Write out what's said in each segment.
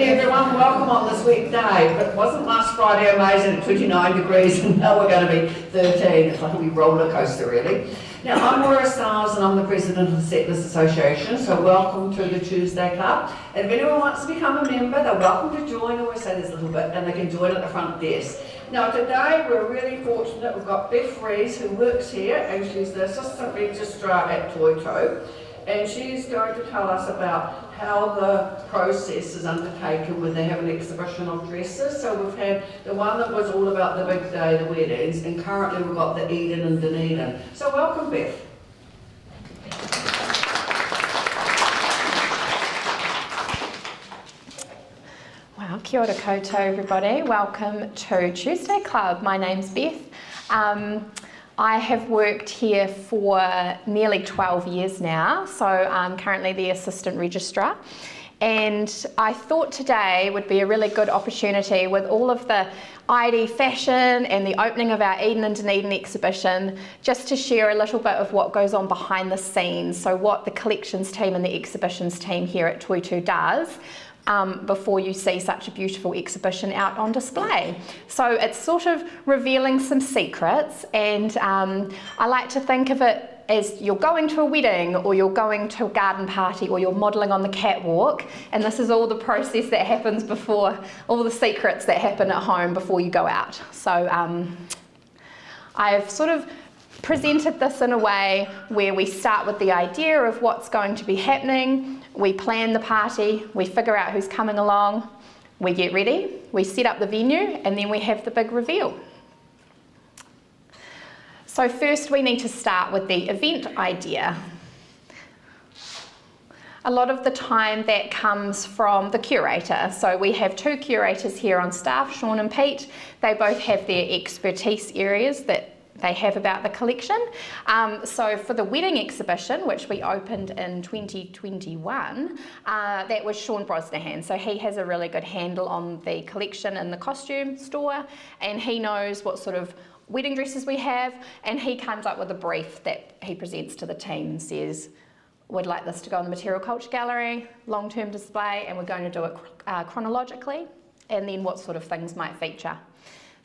everyone, welcome on this weekday. But wasn't last Friday amazing at 29 degrees and now we're going to be 13. It's like a wee roller coaster really. Now I'm Maura Stiles and I'm the President of the Settlers Association, so welcome to the Tuesday Club. And if anyone wants to become a member, they're welcome to join. I always say this a little bit, and they can join at the front desk. Now today we're really fortunate, we've got Beth Rees who works here and she's the Assistant Registrar at Toitū. And she's going to tell us about how the process is undertaken when they have an exhibition of dresses. So we've had the one that was all about the big day, the weddings, and currently we've got the Eden and Dunedin. So welcome, Beth. Wow, kia ora koutou everybody. Welcome to Tuesday Club. My name's Beth. I have worked here for nearly 12 years now, so I'm currently the Assistant Registrar. And I thought today would be a really good opportunity with all of the ID fashion and the opening of our Eden and Dunedin exhibition, just to share a little bit of what goes on behind the scenes, so what the collections team and the exhibitions team here at Toitū does before you see such a beautiful exhibition out on display. So it's sort of revealing some secrets, and I like to think of it as you're going to a wedding or you're going to a garden party or you're modelling on the catwalk, and this is all the process that happens before, all the secrets that happen at home before you go out. So I've sort of presented this in a way where we start with the idea of what's going to be happening, we plan the party, we figure out who's coming along, we get ready, we set up the venue, and then we have the big reveal. So first we need to start with the event idea. A lot of the time that comes from the curator. So we have two curators here on staff, Sean and Pete. They both have their expertise areas that they have about the collection. So for the wedding exhibition, which we opened in 2021, that was Sean Brosnahan. So he has a really good handle on the collection in the costume store, and he knows what sort of wedding dresses we have, and he comes up with a brief that he presents to the team and says, we'd like this to go in the Material Culture Gallery, long-term display, and we're going to do it chronologically, and then what sort of things might feature.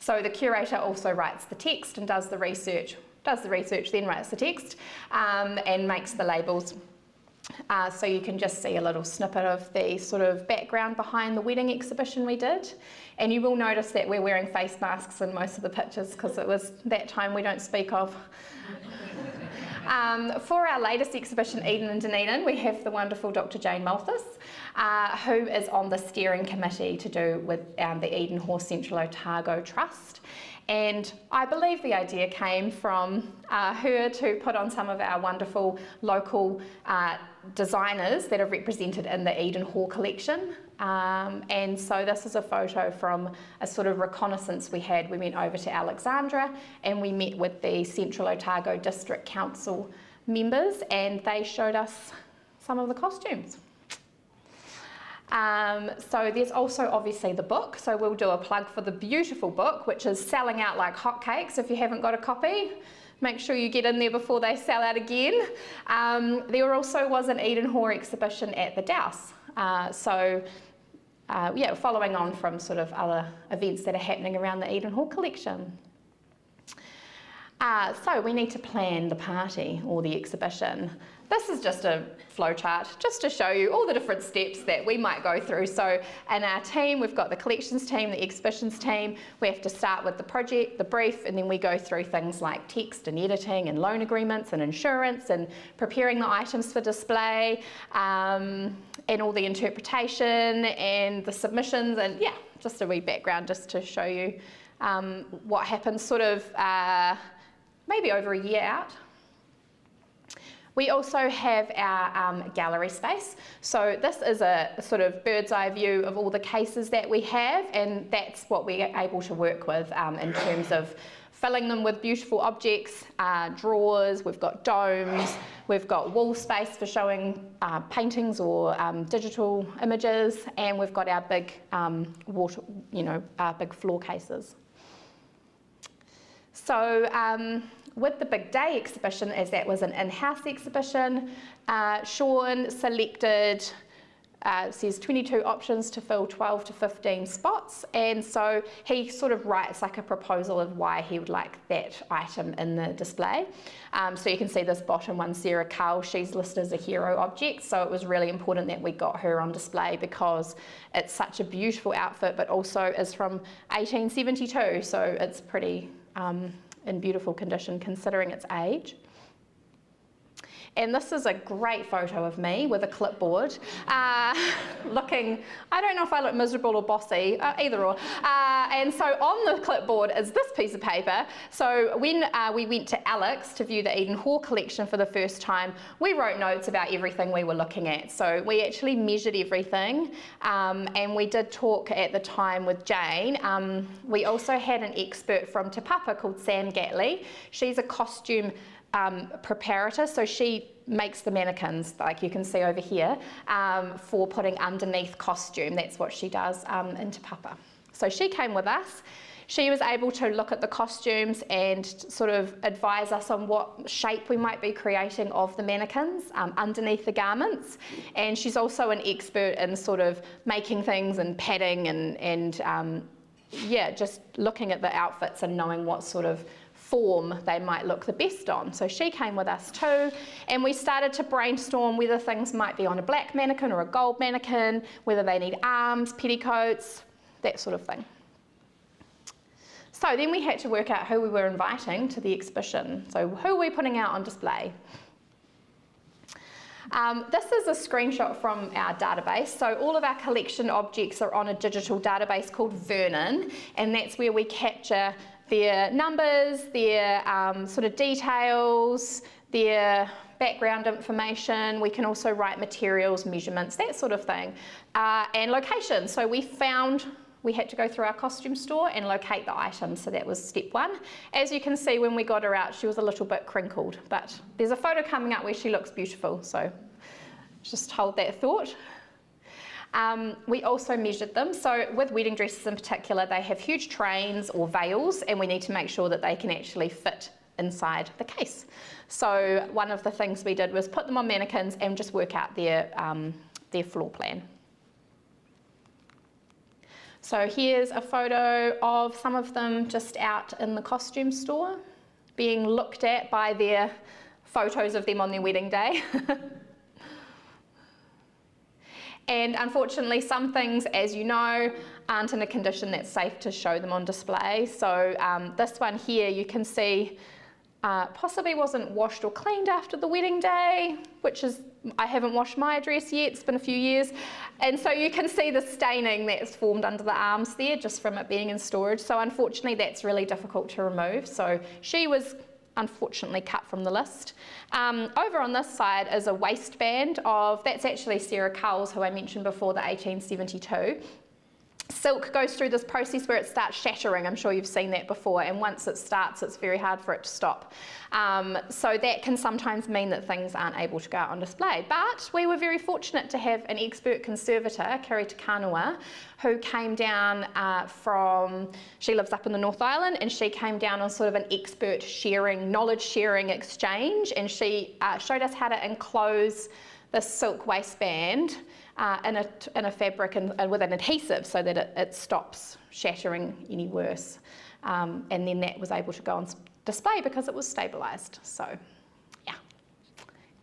So the curator also writes the text and does the research, then writes the text, and makes the labels. So you can just see a little snippet of the sort of background behind the wedding exhibition we did. And you will notice that we're wearing face masks in most of the pictures because it was that time we don't speak of. For our latest exhibition, Eden and Dunedin, we have the wonderful Dr. Jane Malthus, who is on the steering committee to do with the Eden Horse Central Otago Trust. And I believe the idea came from her to put on some of our wonderful local designers that are represented in the Eden Hall collection. And so this is a photo from a sort of reconnaissance we had. We went over to Alexandra and we met with the Central Otago District Council members, and they showed us some of the costumes. So there's also obviously the book, so we'll do a plug for the beautiful book, which is selling out like hotcakes. If you haven't got a copy, make sure you get in there before they sell out again. There also was an Eden Hall exhibition at the Douse. Yeah, following on from sort of other events that are happening around the Eden Hall collection. So we need to plan the party or the exhibition. This is just a flowchart, just to show you all the different steps that we might go through. So in our team, we've got the collections team, the exhibitions team. We have to start with the project, the brief, and then we go through things like text and editing and loan agreements and insurance and preparing the items for display, and all the interpretation and the submissions, and yeah, just a wee background just to show you what happens sort of maybe over a year out. We also have our gallery space. So this is a sort of bird's eye view of all the cases that we have, and that's what we're able to work with in terms of filling them with beautiful objects, drawers, we've got domes, we've got wall space for showing paintings or digital images, and we've got our big water, our big floor cases. So with the Big Day exhibition, as that was an in-house exhibition, Sean selected says 22 options to fill 12 to 15 spots, and so he sort of writes like a proposal of why he would like that item in the display. So you can see this bottom one, Sarah Cull, she's listed as a hero object, so it was really important that we got her on display because it's such a beautiful outfit, but also is from 1872, so it's pretty in beautiful condition considering its age. And this is a great photo of me with a clipboard, looking, I don't know if I look miserable or bossy, either or. And so on the clipboard is this piece of paper. So when we went to Alex to view the Eden Hall collection for the first time, we wrote notes about everything we were looking at. So we actually measured everything, and we did talk at the time with Jane. We also had an expert from Te Papa called Sam Gatley. She's a costume preparator, so she makes the mannequins, like you can see over here, for putting underneath costume. That's what she does in Te Papa. So she came with us. She was able to look at the costumes and sort of advise us on what shape we might be creating of the mannequins underneath the garments. And she's also an expert in sort of making things and padding and yeah, just looking at the outfits and knowing what sort of form they might look the best on. So she came with us too, and we started to brainstorm whether things might be on a black mannequin or a gold mannequin, whether they need arms, petticoats, that sort of thing. So then we had to work out who we were inviting to the exhibition. So who are we putting out on display? This is a screenshot from our database. So all of our collection objects are on a digital database called Vernon, and that's where we capture their numbers, their sort of details, their background information. We can also write materials, measurements, that sort of thing, and location. So we had to go through our costume store and locate the item, so that was step one. As you can see, when we got her out, she was a little bit crinkled, but there's a photo coming up where she looks beautiful, so just hold that thought. We also measured them. So with wedding dresses in particular, they have huge trains or veils, and we need to make sure that they can actually fit inside the case. So one of the things we did was put them on mannequins and just work out their floor plan. So here's a photo of some of them just out in the costume store, being looked at by their photos of them on their wedding day. And unfortunately, some things, as you know, aren't in a condition that's safe to show them on display. So this one here, you can see possibly wasn't washed or cleaned after the wedding day, which is, I haven't washed my dress yet, it's been a few years. And so you can see the staining that's formed under the arms there just from it being in storage. So unfortunately, that's really difficult to remove. So she was unfortunately cut from the list. Over on this side is a waistband of, that's actually Sarah Cull's, who I mentioned before, the 1872. Silk goes through this process where it starts shattering. I'm sure you've seen that before, and once it starts, it's very hard for it to stop. So that can sometimes mean that things aren't able to go out on display. But we were very fortunate to have an expert conservator, Kari Te Kanua, who came down she lives up in the North Island, and she came down on sort of an expert sharing, knowledge sharing exchange, and she showed us how to enclose this silk waistband in a fabric and with an adhesive so that it stops shattering any worse. And then that was able to go on display because it was stabilised. So, yeah.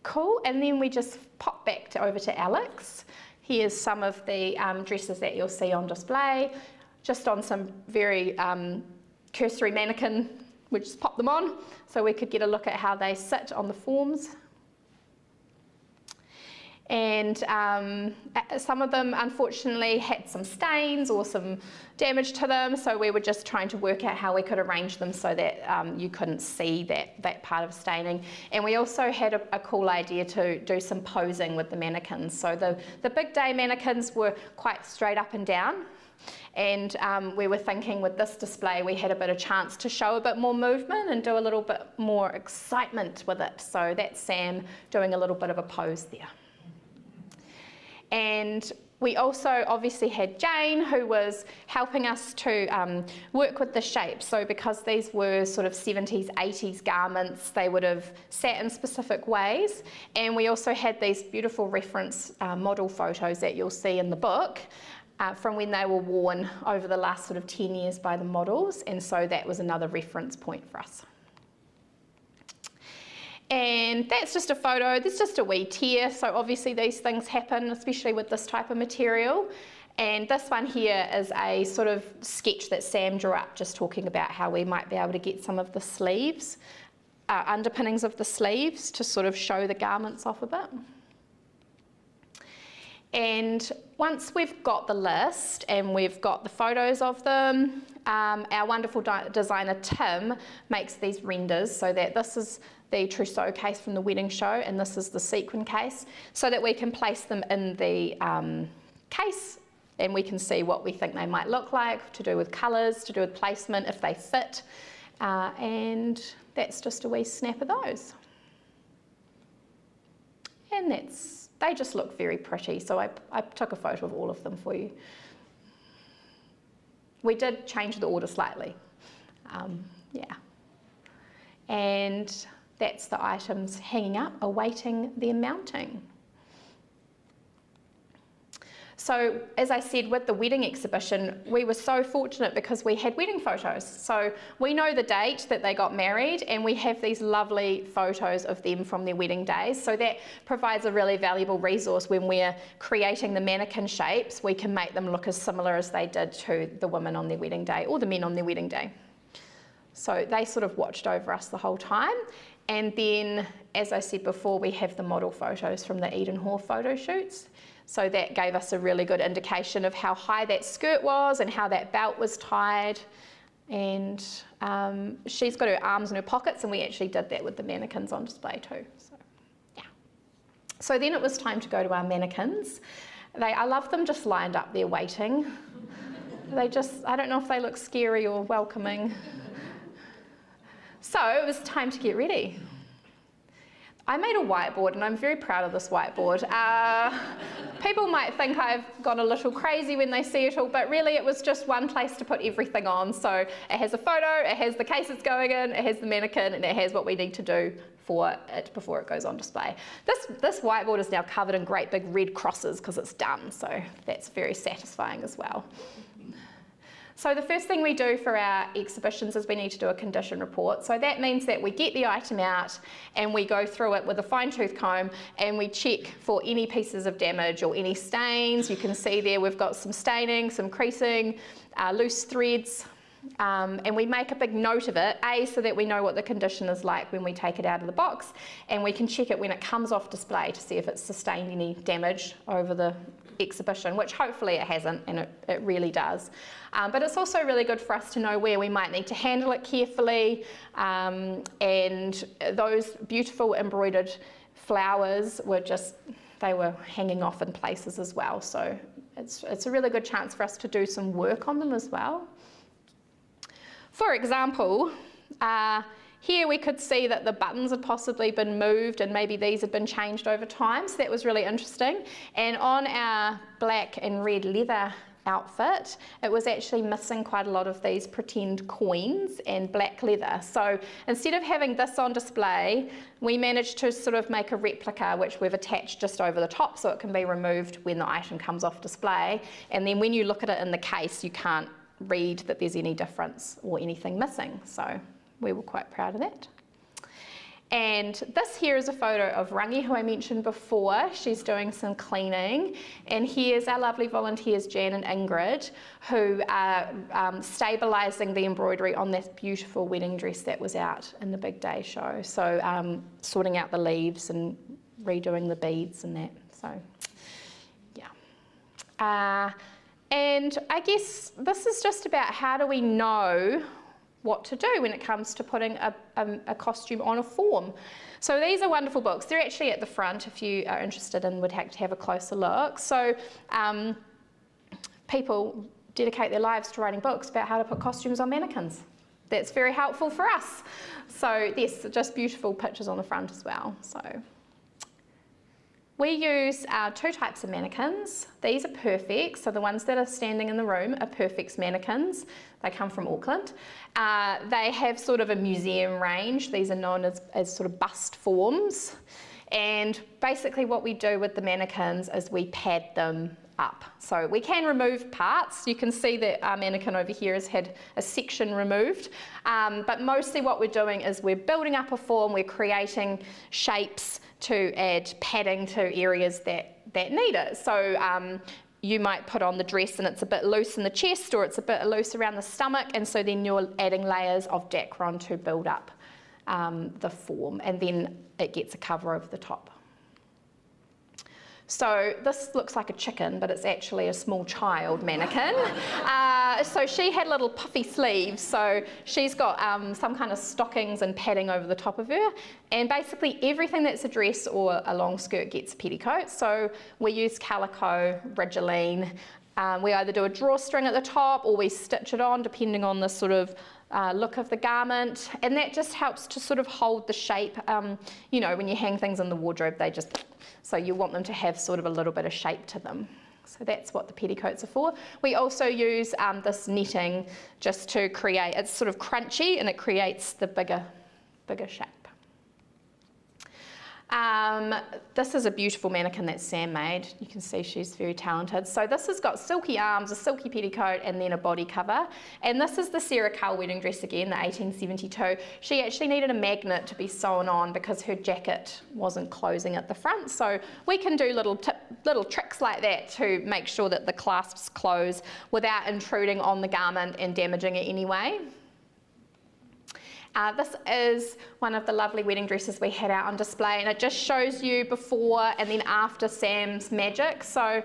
Cool. And then we just pop back over to Alex. Here's some of the dresses that you'll see on display, just on some very cursory mannequin. We just pop them on so we could get a look at how they sit on the forms. And some of them unfortunately had some stains or some damage to them, so we were just trying to work out how we could arrange them so that you couldn't see that part of staining. And we also had a cool idea to do some posing with the mannequins. So the big day mannequins were quite straight up and down, and we were thinking with this display we had a bit of chance to show a bit more movement and do a little bit more excitement with it. So that's Sam doing a little bit of a pose there. And We also obviously had Jane, who was helping us to work with the shapes. So because these were sort of 70s, 80s garments, they would have sat in specific ways. And we also had these beautiful reference model photos that you'll see in the book from when they were worn over the last sort of 10 years by the models. And so that was another reference point for us. And that's just a photo, there's just a wee tear, so obviously these things happen, especially with this type of material. And this one here is a sort of sketch that Sam drew up, just talking about how we might be able to get some of the sleeves, underpinnings of the sleeves, to sort of show the garments off a bit. And once we've got the list and we've got the photos of them, our wonderful designer Tim makes these renders, so that this is the trousseau case from the wedding show and this is the sequin case, so that we can place them in the case and we can see what we think they might look like, to do with colours, to do with placement, if they fit, and that's just a wee snap of those. And they just look very pretty, so I took a photo of all of them for you. We did change the order slightly, yeah. And that's the items hanging up, awaiting their mounting. So as I said, with the wedding exhibition, we were so fortunate because we had wedding photos. So we know the date that they got married and we have these lovely photos of them from their wedding days. So that provides a really valuable resource when we're creating the mannequin shapes. We can make them look as similar as they did to the women on their wedding day or the men on their wedding day. So they sort of watched over us the whole time. And then, as I said before, we have the model photos from the Eden Hall photo shoots. So that gave us a really good indication of how high that skirt was and how that belt was tied. And she's got her arms in her pockets, and we actually did that with the mannequins on display too. So, yeah. So then it was time to go to our mannequins. I love them just lined up there waiting. I don't know if they look scary or welcoming. So it was time to get ready. I made a whiteboard and I'm very proud of this whiteboard. People might think I've gone a little crazy when they see it all, but really it was just one place to put everything on. So it has a photo, it has the case it's going in, it has the mannequin, and it has what we need to do for it before it goes on display. This whiteboard is now covered in great big red crosses because it's done, so that's very satisfying as well. So the first thing we do for our exhibitions is we need to do a condition report. So that means that we get the item out and we go through it with a fine-tooth comb and we check for any pieces of damage or any stains. You can see there we've got some staining, some creasing, loose threads, and we make a big note of it, so that we know what the condition is like when we take it out of the box, and we can check it when it comes off display to see if it's sustained any damage over the exhibition, which hopefully it hasn't, and it really does. But it's also really good for us to know where we might need to handle it carefully, and those beautiful embroidered flowers they were hanging off in places as well, so it's a really good chance for us to do some work on them as well. For example, here we could see that the buttons had possibly been moved and maybe these had been changed over time, so that was really interesting. And on our black and red leather outfit, it was actually missing quite a lot of these pretend coins and black leather. So instead of having this on display, we managed to sort of make a replica which we've attached just over the top so it can be removed when the item comes off display. And then when you look at it in the case, you can't read that there's any difference or anything missing. So we were quite proud of that. And this here is a photo of Rangi, who I mentioned before. She's doing some cleaning. And here's our lovely volunteers, Jan and Ingrid, who are stabilising the embroidery on this beautiful wedding dress that was out in the big day show. So sorting out the leaves and redoing the beads and that. So, yeah. And I guess this is just about how do we know what to do when it comes to putting a costume on a form. So these are wonderful books. They're actually at the front if you are interested and would have to have a closer look. So people dedicate their lives to writing books about how to put costumes on mannequins. That's very helpful for us. So yes, just beautiful pictures on the front as well. So We use two types of mannequins. These are perfect, so the ones that are standing in the room are perfect mannequins. They come from Auckland. They have sort of a museum range. These are known as sort of bust forms. And basically what we do with the mannequins is we pad them up. So we can remove parts. You can see that our mannequin over here has had a section removed. But mostly what we're doing is we're building up a form, we're creating shapes to add padding to areas that need it. So you might put on the dress and it's a bit loose in the chest, or it's a bit loose around the stomach, and so then you're adding layers of dacron to build up the form, and then it gets a cover over the top. So this looks like a chicken, but it's actually a small child mannequin. So she had little puffy sleeves, so she's got some kind of stockings and padding over the top of her, and basically everything that's a dress or a long skirt gets a petticoat. So we use calico, Rigoline. We either do a drawstring at the top or we stitch it on depending on the sort of look of the garment, and that just helps to sort of hold the shape. You know, when you hang things in the wardrobe, so you want them to have sort of a little bit of shape to them. So that's what the petticoats are for. We also use this netting just to create, it's sort of crunchy and it creates the bigger shape. This is a beautiful mannequin that Sam made. You can see she's very talented. So this has got silky arms, a silky petticoat, and then a body cover. And this is the Sarah Cull wedding dress again, the 1872. She actually needed a magnet to be sewn on because her jacket wasn't closing at the front. So we can do little tricks like that to make sure that the clasps close without intruding on the garment and damaging it anyway. This is one of the lovely wedding dresses we had out on display, and it just shows you before and then after Sam's magic. So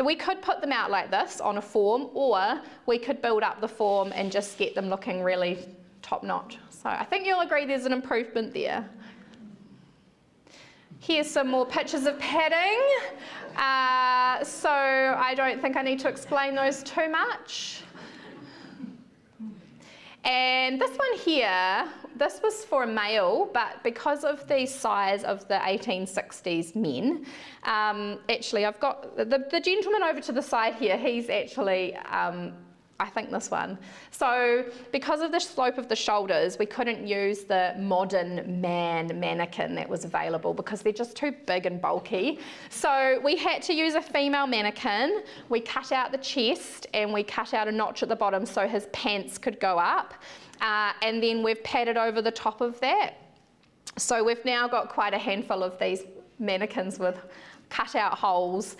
we could put them out like this on a form, or we could build up the form and just get them looking really top notch. So I think you'll agree there's an improvement there. Here's some more pictures of padding. So I don't think I need to explain those too much. And this one here, this was for a male, but because of the size of the 1860s men, actually I've got the gentleman over to the side here, he's actually, I think this one. So because of the slope of the shoulders, we couldn't use the modern mannequin that was available because they're just too big and bulky. So we had to use a female mannequin. We cut out the chest and we cut out a notch at the bottom so his pants could go up. And then we've padded over the top of that. So we've now got quite a handful of these mannequins with cut out holes.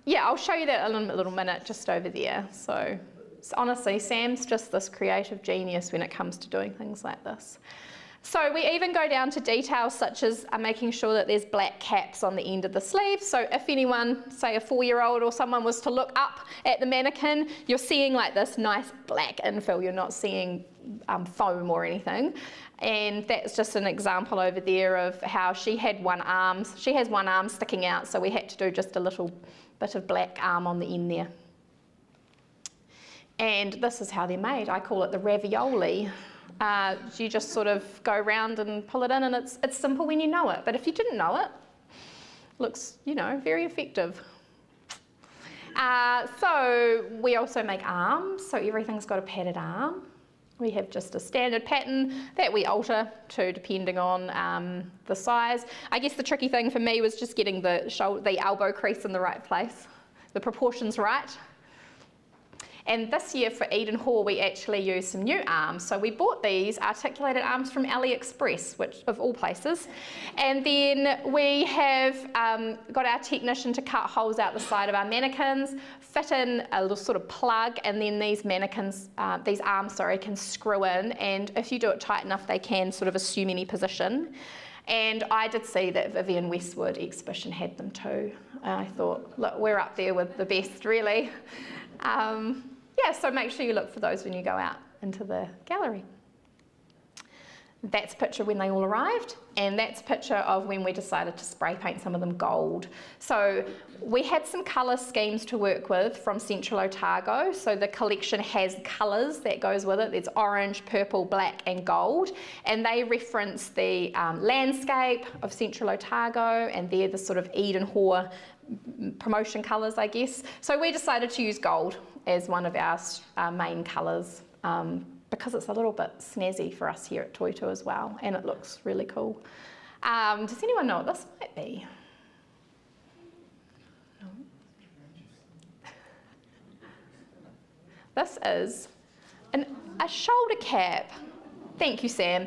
Yeah, I'll show you that in a little minute just over there. So honestly, Sam's just this creative genius when it comes to doing things like this. So we even go down to details such as making sure that there's black caps on the end of the sleeve. So if anyone, say a 4-year-old or someone, was to look up at the mannequin, you're seeing like this nice black infill. You're not seeing foam or anything. And that's just an example over there of how she had one arm. She has one arm sticking out, so we had to do just a little bit of black arm on the end there. And this is how they're made. I call it the ravioli. You just sort of go around and pull it in, and it's simple when you know it. But if you didn't know it, looks, you know, very effective. So we also make arms. So everything's got a padded arm. We have just a standard pattern that we alter to depending on the size. I guess the tricky thing for me was just getting the elbow crease in the right place, the proportions right. And this year for Eden Hall, we actually used some new arms. So we bought these articulated arms from AliExpress, which of all places. And then we have got our technician to cut holes out the side of our mannequins, fit in a little sort of plug, and then these mannequins, these arms, can screw in. And if you do it tight enough, they can sort of assume any position. And I did see that Vivienne Westwood exhibition had them too. I thought, look, we're up there with the best, really. Yeah, so make sure you look for those when you go out into the gallery. That's a picture when they all arrived, and that's a picture of when we decided to spray paint some of them gold. So we had some colour schemes to work with from Central Otago. So the collection has colours that goes with it. There's orange, purple, black and gold, and they reference the landscape of Central Otago, and they're the sort of Eden Hoare promotion colours, I guess. So we decided to use gold as one of our main colours. Because it's a little bit snazzy for us here at Toitū as well, and it looks really cool. Does anyone know what this might be? No. This is a shoulder cap. Thank you, Sam.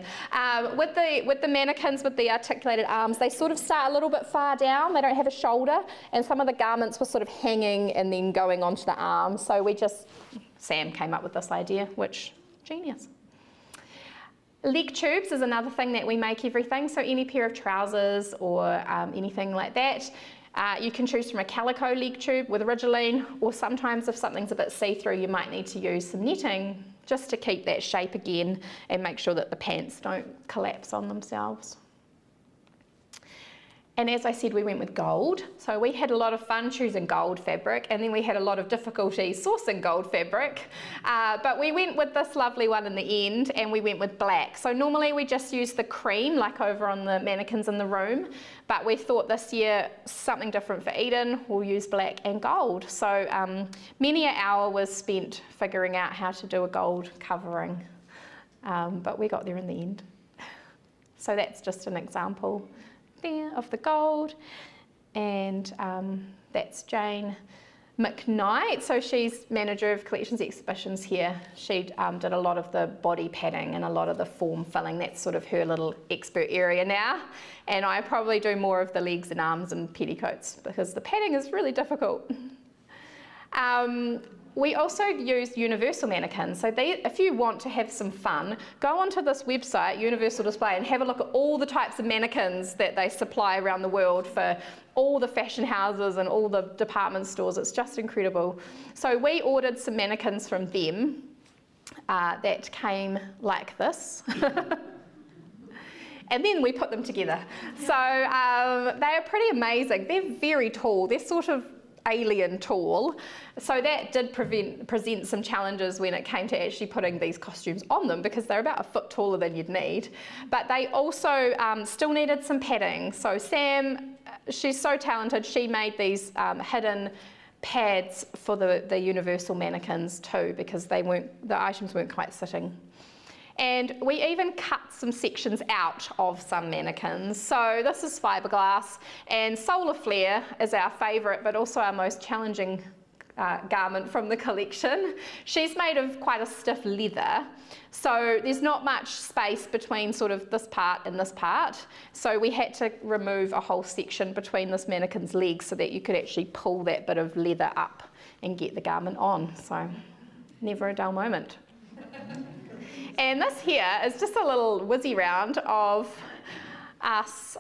With the mannequins with the articulated arms, they sort of start a little bit far down. They don't have a shoulder, and some of the garments were sort of hanging and then going onto the arms. So Sam came up with this idea, which, genius. Leg tubes is another thing that we make everything. So any pair of trousers or anything like that, you can choose from a calico leg tube with Rigiline, or sometimes if something's a bit see-through, you might need to use some netting just to keep that shape again and make sure that the pants don't collapse on themselves. And as I said, we went with gold. So we had a lot of fun choosing gold fabric, and then we had a lot of difficulty sourcing gold fabric. But we went with this lovely one in the end, and we went with black. So normally we just use the cream, like over on the mannequins in the room. But we thought this year, something different for Eden, we'll use black and gold. So many an hour was spent figuring out how to do a gold covering. But we got there in the end. So that's just an example there of the gold, and that's Jane McKnight. So she's manager of collections exhibitions here. She did a lot of the body padding and a lot of the form filling. That's sort of her little expert area now, and I probably do more of the legs and arms and petticoats because the padding is really difficult. We also use universal mannequins. So if you want to have some fun, go onto this website, Universal Display, and have a look at all the types of mannequins that they supply around the world for all the fashion houses and all the department stores. It's just incredible. So we ordered some mannequins from them that came like this. And then we put them together. So they are pretty amazing. They're very tall. They're sort of alien tall, so that did present some challenges when it came to actually putting these costumes on them, because they're about a foot taller than you'd need. But they also still needed some padding. So Sam, she's so talented, she made these hidden pads for the universal mannequins too, because the items weren't quite sitting. And we even cut some sections out of some mannequins. So this is fiberglass, and solar flare is our favourite, but also our most challenging garment from the collection. She's made of quite a stiff leather, so there's not much space between sort of this part and this part. So we had to remove a whole section between this mannequin's legs so that you could actually pull that bit of leather up and get the garment on. So never a dull moment. And this here is just a little whizzy round of us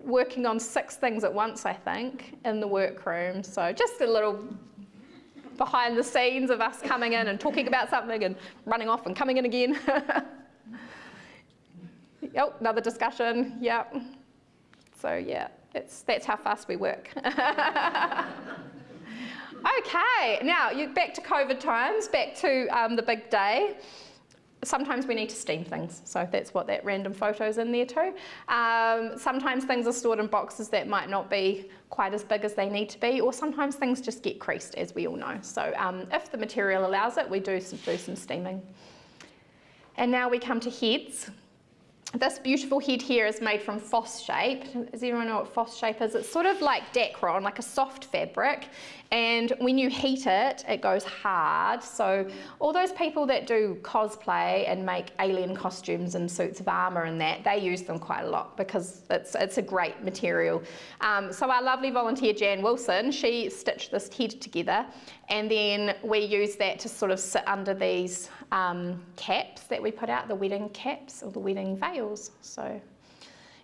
working on 6 things at once, I think, in the workroom. So just a little behind the scenes of us coming in and talking about something and running off and coming in again. Oh, another discussion, yep. So yeah, that's how fast we work. Okay, now back to COVID times, back to the big day. Sometimes we need to steam things, so that's what that random photo's in there too. Sometimes things are stored in boxes that might not be quite as big as they need to be, or sometimes things just get creased, as we all know. So if the material allows it, we do some steaming. And now we come to heads. This beautiful head here is made from Foss shape. Does everyone know what Foss shape is? It's sort of like Dacron, like a soft fabric, and when you heat it, it goes hard. So all those people that do cosplay and make alien costumes and suits of armour and that, they use them quite a lot because it's a great material. So our lovely volunteer Jan Wilson, she stitched this head together, and then we use that to sort of sit under these caps that we put out, the wedding caps or the wedding veils. So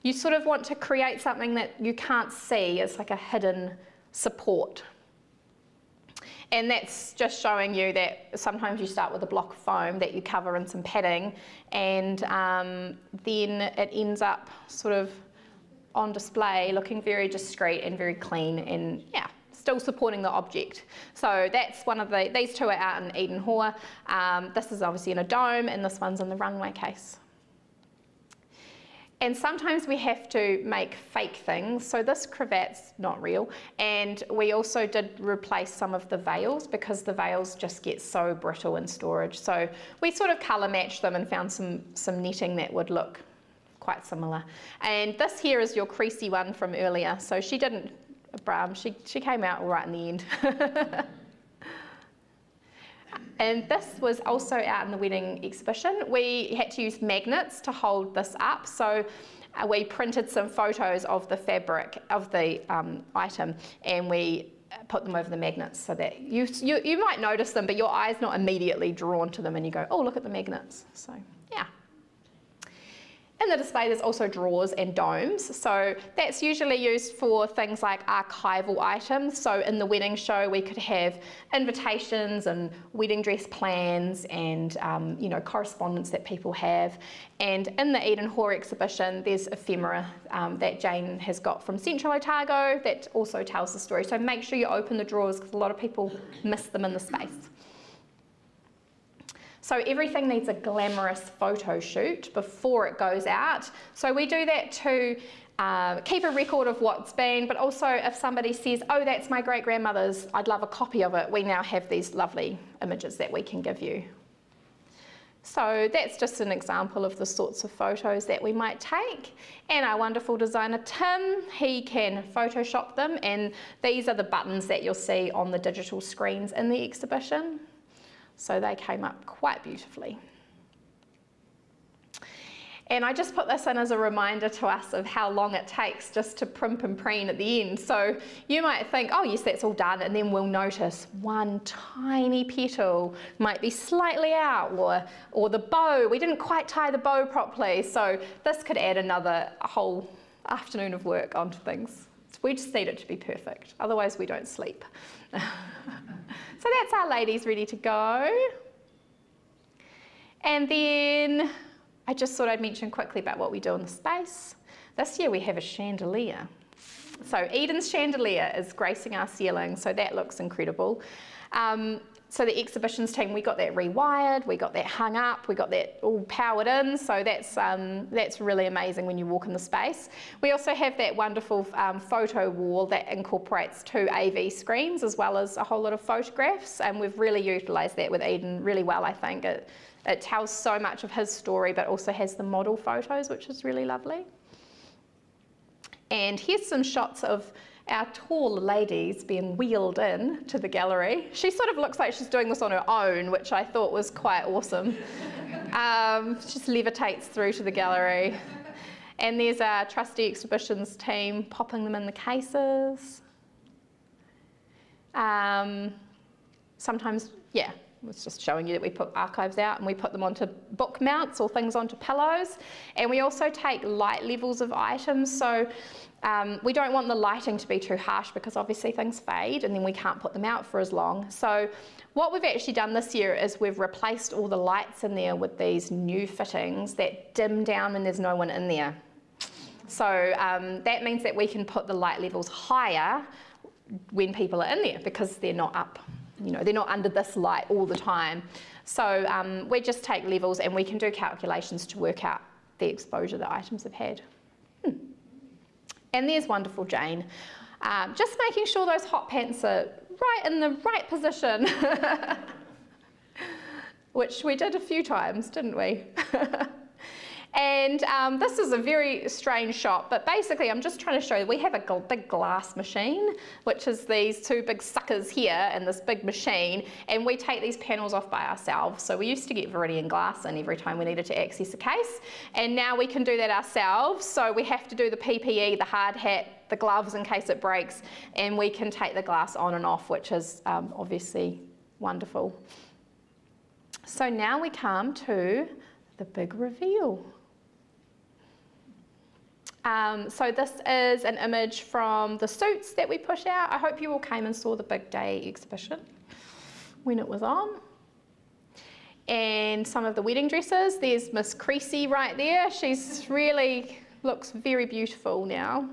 you sort of want to create something that you can't see as like a hidden support. And that's just showing you that sometimes you start with a block of foam that you cover in some padding, and then it ends up sort of on display looking very discreet and very clean, and yeah, still supporting the object. So that's one of these two are out in Eden Hall. This is obviously in a dome, and this one's in the runway case. And sometimes we have to make fake things. So this cravat's not real. And we also did replace some of the veils because the veils just get so brittle in storage. So we sort of colour matched them and found some netting that would look quite similar. And this here is your creasy one from earlier. So she didn't, she came out all right in the end. And this was also out in the wedding exhibition. We had to use magnets to hold this up. So we printed some photos of the fabric of the item, and we put them over the magnets so that you might notice them, but your eye's not immediately drawn to them and you go, oh, look at the magnets. So yeah. In the display there's also drawers and domes, so that's usually used for things like archival items. So in the wedding show we could have invitations and wedding dress plans and you know, correspondence that people have. And in the Eden Hall exhibition there's ephemera that Jane has got from Central Otago that also tells the story. So make sure you open the drawers because a lot of people miss them in the space. So everything needs a glamorous photo shoot before it goes out. So we do that to keep a record of what's been, but also if somebody says, oh, that's my great-grandmother's, I'd love a copy of it, we now have these lovely images that we can give you. So that's just an example of the sorts of photos that we might take. And our wonderful designer Tim, he can Photoshop them, and these are the buttons that you'll see on the digital screens in the exhibition. So they came up quite beautifully. And I just put this in as a reminder to us of how long it takes just to primp and preen at the end. So you might think, oh yes, that's all done, and then we'll notice one tiny petal might be slightly out, or the bow, we didn't quite tie the bow properly. So this could add a whole afternoon of work onto things. We just need it to be perfect, otherwise we don't sleep. So that's our ladies ready to go. And then I just thought I'd mention quickly about what we do in the space. This year we have a chandelier. So Eden's chandelier is gracing our ceiling, so that looks incredible. So the exhibitions team, we got that rewired, we got that hung up, we got that all powered in, so that's really amazing when you walk in the space. We also have that wonderful photo wall that incorporates 2 AV screens as well as a whole lot of photographs, and we've really utilised that with Eden really well, I think. It tells so much of his story, but also has the model photos, which is really lovely. And here's some shots of our tall ladies being wheeled in to the gallery. She sort of looks like she's doing this on her own, which I thought was quite awesome. Just levitates through to the gallery. And there's our trustee exhibitions team popping them in the cases. Sometimes, yeah, it's just showing you that we put archives out and we put them onto book mounts or things onto pillows. And we also take light levels of items. So we don't want the lighting to be too harsh because obviously things fade and then we can't put them out for as long. So what we've actually done this year is we've replaced all the lights in there with these new fittings that dim down when there's no one in there. So that means that we can put the light levels higher when people are in there because they're not up, you know, they're not under this light all the time. So we just take levels and we can do calculations to work out the exposure that items have had. And there's wonderful Jane. Just making sure those hot pants are right in the right position. Which we did a few times, didn't we? And this is a very strange shot, but basically I'm just trying to show you, we have a big glass machine, which is these 2 big suckers here and this big machine, and we take these panels off by ourselves. So we used to get Viridian glass in every time we needed to access a case, and now we can do that ourselves. So we have to do the PPE, the hard hat, the gloves in case it breaks, and we can take the glass on and off, which is obviously wonderful. So now we come to the big reveal. So this is an image from the suits that we put out. I hope you all came and saw the Big Day exhibition when it was on. And some of the wedding dresses. There's Miss Creasy right there. She's really looks very beautiful now.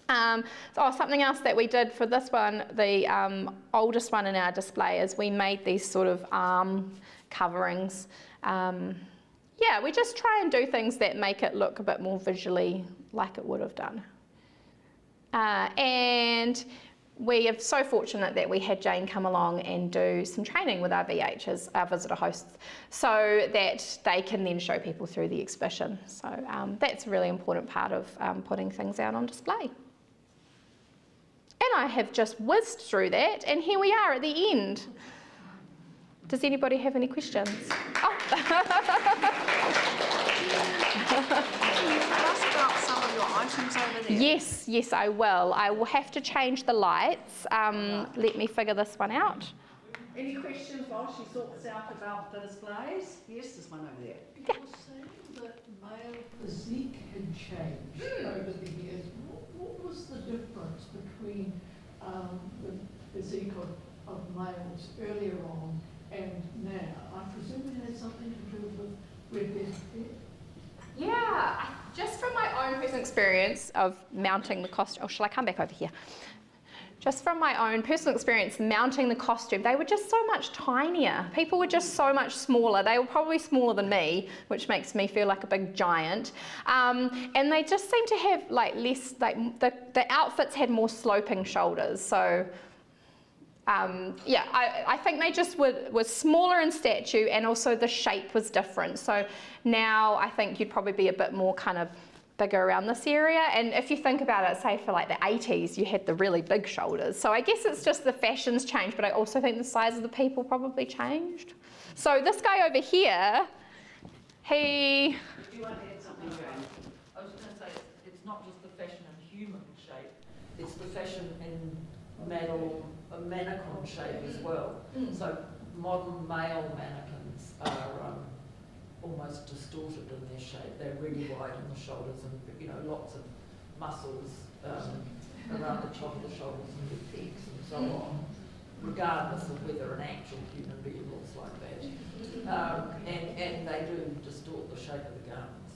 Something else that we did for this one, the oldest one in our display, is we made these sort of arm coverings. Yeah, we just try and do things that make it look a bit more visually like it would have done. And we are so fortunate that we had Jane come along and do some training with our VHs, our visitor hosts, so that they can then show people through the exhibition. So that's a really important part of putting things out on display. And I have just whizzed through that, and here we are at the end. Does anybody have any questions? Oh. Ask about some of your items over there. Yes, I will. I will have to change the lights. Let me figure this one out. Any questions while she sorts out about the displays? Yes, there's one over there. Yeah. You were saying that male physique had changed over the years. What was the difference between the physique of males earlier on and now? I presume it has something to do with red hair. Yeah, just from my own personal experience of mounting the costume, shall I come back over here? Just from my own personal experience mounting the costume, they were just so much tinier. People were just so much smaller. They were probably smaller than me, which makes me feel like a big giant. And they just seemed to have like less, like the outfits had more sloping shoulders. So yeah, I think they just were smaller in stature, and also the shape was different. So now I think you'd probably be a bit more kind of bigger around this area. And if you think about it, say for like the 80s, you had the really big shoulders. So I guess it's just the fashions changed, but I also think the size of the people probably changed. So this guy over here, he... Do you want to add something, Jane? I was going to say, it's not just the fashion in human shape, it's the fashion in mannequin shape as well. So modern male mannequins are almost distorted in their shape. They're really wide in the shoulders, and lots of muscles around the top of the shoulders and the peaks and so on, regardless of whether an actual human being looks like that. And they do distort the shape of the garments.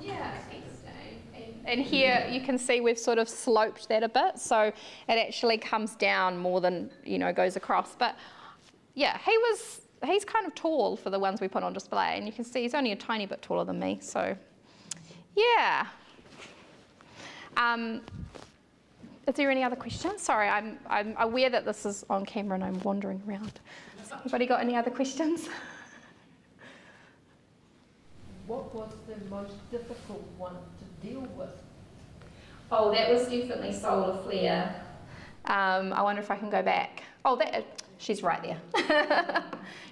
Yeah, and here you can see we've sort of sloped that a bit, so it actually comes down more than, goes across. But yeah, he's kind of tall for the ones we put on display, and you can see he's only a tiny bit taller than me, so yeah. Is there any other questions? Sorry, I'm aware that this is on camera and I'm wandering around. Anybody got any other questions? What was the most difficult one to deal with? Oh, that was definitely solar flare. I wonder if I can go back. Oh, she's right there.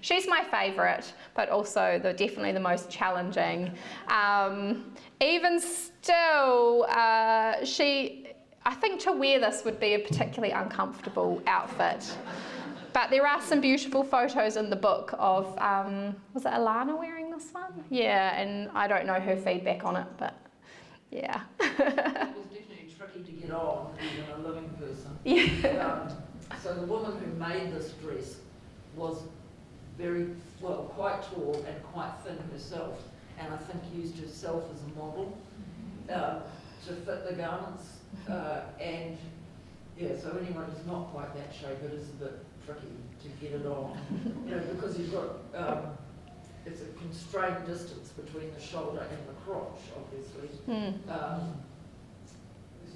She's my favourite, but also definitely the most challenging. Even still, I think to wear this would be a particularly uncomfortable outfit. But there are some beautiful photos in the book of, was it Alana wearing this one? Yeah, and I don't know her feedback on it, but yeah. It was definitely tricky to get on, even a living person. Yeah. So the woman who made this dress was quite tall and quite thin herself, and I think used herself as a model to fit the garments. And yeah, so anyone who's not quite that shape, it is a bit tricky to get it on, because you've got it's a constrained distance between the shoulder and the crotch, obviously.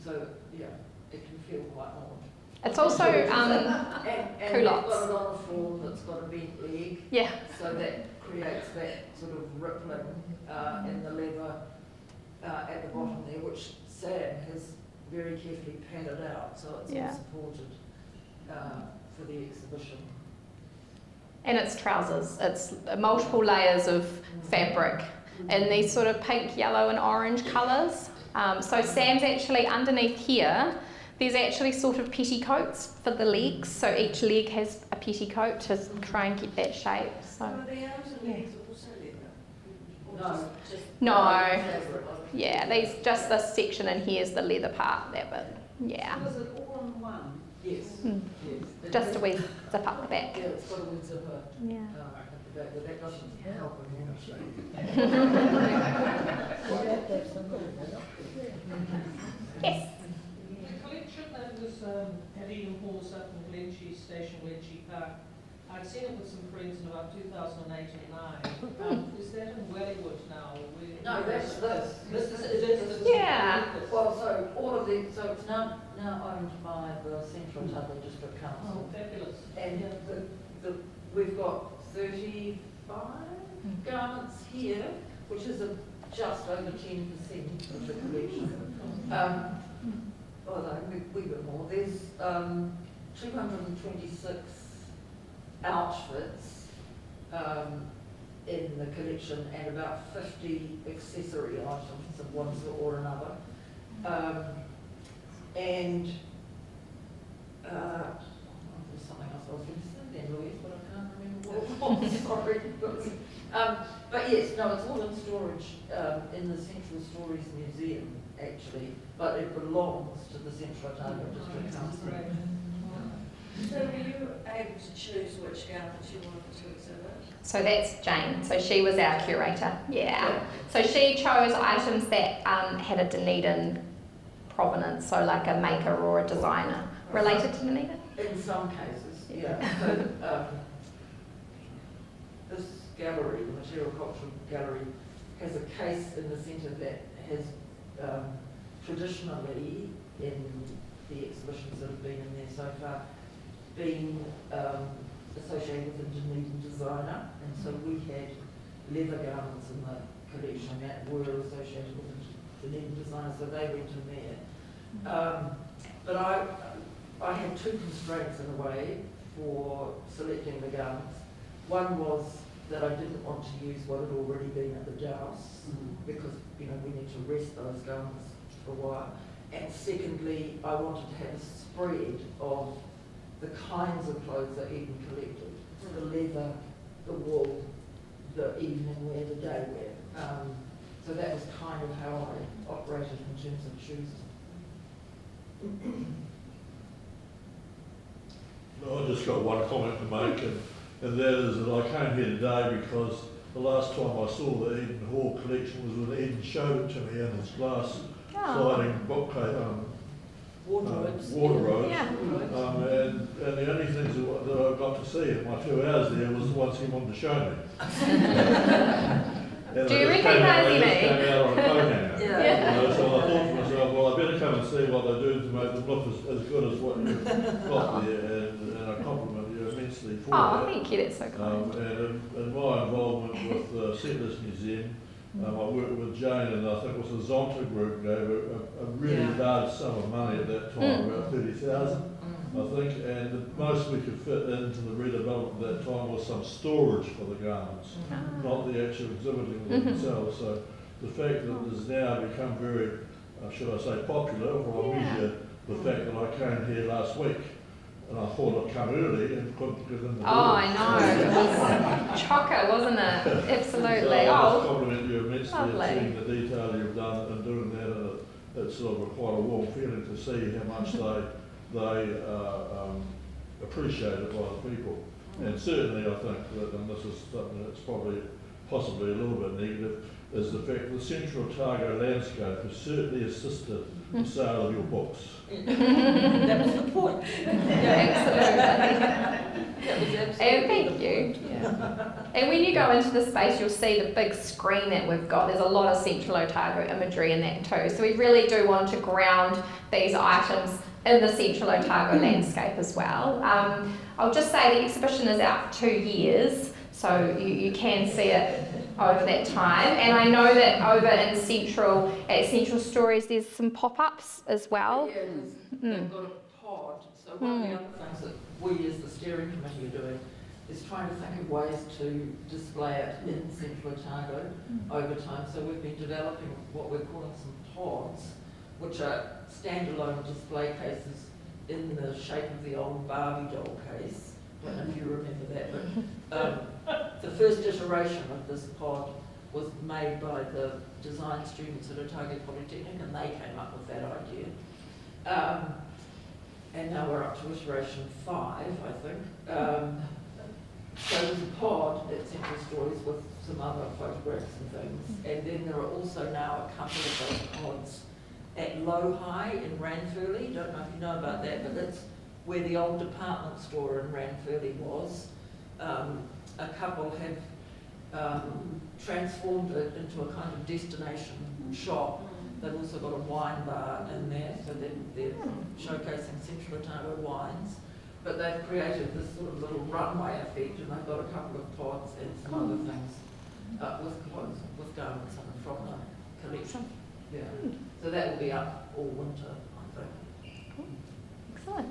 So yeah, it can feel quite odd. It's also and culottes. they've got it on a form that's got a bent leg. Yeah. So that creates that sort of rippling in the leather at the bottom there, which Sam has very carefully padded out, so it's all supported for the exhibition. And it's trousers. It's multiple layers of fabric in these sort of pink, yellow and orange colours. So Sam's actually underneath here, there's actually sort of petticoats for the legs. So each leg has a petticoat to try and get that shape. So, Are the arms and legs also leather? Or No, just. No. fabric. Yeah, these just this section and here's the leather part, that bit. Yeah. Was it all in one? Yes. Mm. Yes. Just a wee zip up the back. Yeah, it's got a wee zipper Yeah. at the back, but that doesn't help enormously. Yes. The collection that was at Eden Halls up in Glenchie Station, Glenchie Park, I'd seen it with some friends in about 2008 and 9. Is that in Wellywood now? No, that's this. This is. Yeah. Well, so all of the, so it's now owned by the Central Otago District Council. Oh, fabulous. And we've got 35 garments here, which is just over 10% of the collection. Although we got more. There's 226 outfits in the collection and about 50 accessory items of one sort or another. And there's something else I was going to say then, Louise, but I can't remember what it was. Sorry. But yes, no, it's all in storage in the Central Stories Museum, actually, but it belongs to the Central Otago District Council. So were you able to choose which garments you wanted to exhibit? So that's Jane. So she was our curator. Yeah. So she chose items that had a Dunedin provenance, so like a maker or a designer related to Dunedin. In some cases, yeah. So, this gallery, the Material Cultural Gallery, has a case in the centre that has traditionally, in the exhibitions that have been in there so far, been associated with a Dunedin designer, and so we had leather garments in the collection that were associated with a Dunedin designer, so they went in there. But I had two constraints in a way for selecting the garments. One was that I didn't want to use what had already been at the Douse, because we need to rest those garments for a while. And secondly, I wanted to have a spread of the kinds of clothes that Eden collected. The leather, the wool, the evening wear, the day wear. So that was kind of how I operated in terms of choosing. No, I just got one comment to make, and that is that I came here today because the last time I saw the Eden Hall collection was when Eden showed it to me in his glass sliding bookcase, Wardrobes. Yeah. And the only things that I got to see in my 2 hours there was the ones he wanted to show me. Do you recognise any? Came out on a coat hanger. Yeah. So I thought to myself, well, I better come and see what they do to make them look as good as what you've got there, and I compliment you immensely for that. Thank you, that's so kind. And in my involvement with the Settlers Museum, I worked with Jane, and I think it was the Zonta group gave a really large sum of money at that time, about 30,000. I think, and the most we could fit into the redevelopment at that time was some storage for the garments, not the actual exhibiting of themselves. So the fact that it has now become very, should I say, popular, or I measure the fact that I came here last week, and I thought I'd come early and couldn't get in the door. I know, it was chocker, wasn't it? Absolutely. So I just compliment you immensely lovely. on seeing the detail you've done and doing that, and it's sort of quite a warm feeling to see how much they appreciate it by the people. And certainly I think that, and this is something that's possibly a little bit negative, is the fact that the Central Otago landscape has certainly assisted the sale of your books. That was the point. Absolutely. And thank you. Yeah. And when you go into the space, you'll see the big screen that we've got. There's a lot of Central Otago imagery in that too. So we really do want to ground these items in the Central Otago landscape as well. I'll just say the exhibition is out for 2 years, so you can see it over that time. And I know that over in at Central Stories, there's some pop-ups as well. Yeah, they've got a pod. So one of the other things that we as the steering committee are doing is trying to think of ways to display it in Central Otago over time. So we've been developing what we're calling some pods, which are standalone display cases in the shape of the old Barbie doll case. I don't know if you remember that, but the first iteration of this pod was made by the design students at Otago Polytechnic, and they came up with that idea. And now we're up to iteration 5, I think. So there's a pod at Central Stories with some other photographs and things, and then there are also now a couple of those pods at Low High in Ranfurly. Don't know if you know about that, but that's where the old department store in Ranfurly was. A couple have transformed it into a kind of destination shop. They've also got a wine bar in there, so they're showcasing Central Otago wines. But they've created this sort of little runway effect, and they've got a couple of pods and some other things with clothes, with garments from the collection. Yeah. So that will be up all winter, I think. Excellent.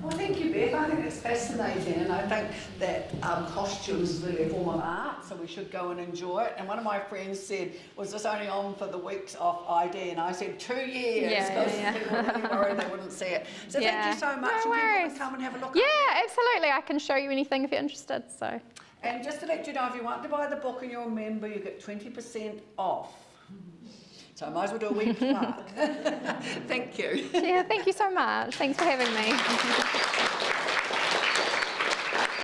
Well, thank you, Beth. I think it's fascinating, and I think that costumes is really a form of art, so we should go and enjoy it. And one of my friends said, was this only on for the weeks off ID? And I said, 2 years, because people were really worried they wouldn't see it. So thank you so much, No and people worries. can come and have a look. Yeah, absolutely. I can show you anything if you're interested. So. And just to let you know, if you want to buy the book and you're a member, you get 20% off. So I might as well do a wee plug. Thank you. Yeah, thank you so much. Thanks for having me.